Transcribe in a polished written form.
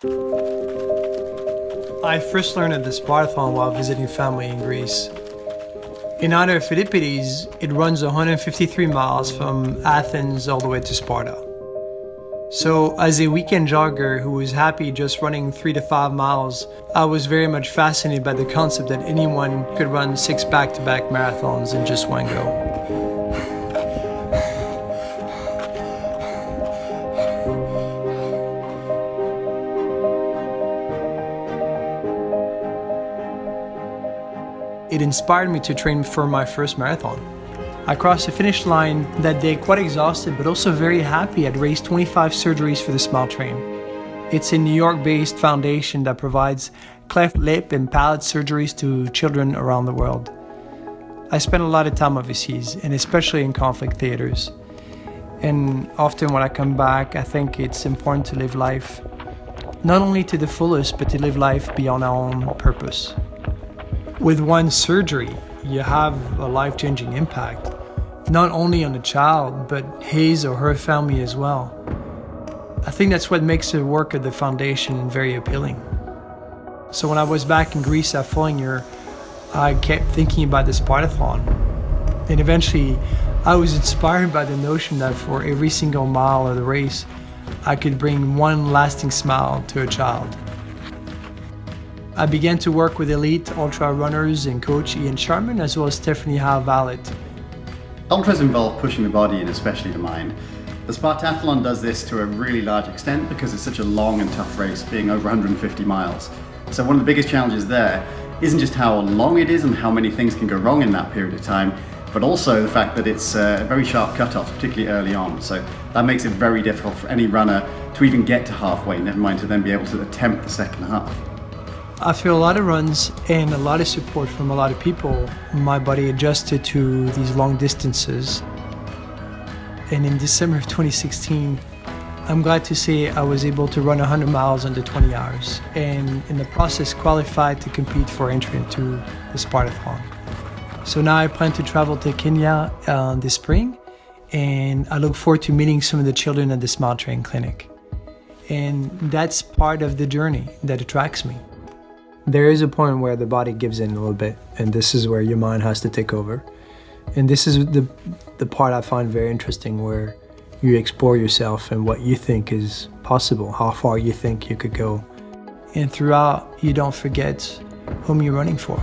I first learned of the Spartathlon while visiting family in Greece. In honor of Philippides, it runs 153 miles from Athens all the way to Sparta. So as a weekend jogger who was happy just running 3 to 5 miles, I was very much fascinated by the concept that anyone could run 6 back-to-back marathons in just one go. It inspired me to train for my first marathon. I crossed the finish line that day quite exhausted, but also very happy. I'd raised 25 surgeries for the Smile Train. It's a New York-based foundation that provides cleft lip and palate surgeries to children around the world. I spent a lot of time overseas, and especially in conflict theaters. And often when I come back, I think it's important to live life, not only to the fullest, but to live life beyond our own purpose. With one surgery, you have a life-changing impact, not only on the child, but his or her family as well. I think that's what makes the work of the foundation very appealing. So when I was back in Greece that following year, I kept thinking about the Spartathlon. And eventually, I was inspired by the notion that for every single mile of the race, I could bring one lasting smile to a child. I began to work with elite ultra runners and coach Ian Sharman, as well as Stephanie Howe-Vallet. Ultras involve pushing the body and especially the mind. The Spartathlon does this to a really large extent because it's such a long and tough race, being over 150 miles. So one of the biggest challenges there isn't just how long it is and how many things can go wrong in that period of time, but also the fact that it's a very sharp cutoff, particularly early on. So that makes it very difficult for any runner to even get to halfway, never mind to then be able to attempt the second half. After a lot of runs and a lot of support from a lot of people, my body adjusted to these long distances. And in December of 2016, I'm glad to say I was able to run 100 miles under 20 hours, and in the process qualified to compete for entry into the Spartathlon. So now I plan to travel to Kenya this spring, and I look forward to meeting some of the children at the Smile Train Clinic. And that's part of the journey that attracts me. There is a point where the body gives in a little bit, and this is where your mind has to take over. And this is the part I find very interesting, where you explore yourself and what you think is possible, how far you think you could go. And throughout, you don't forget whom you're running for.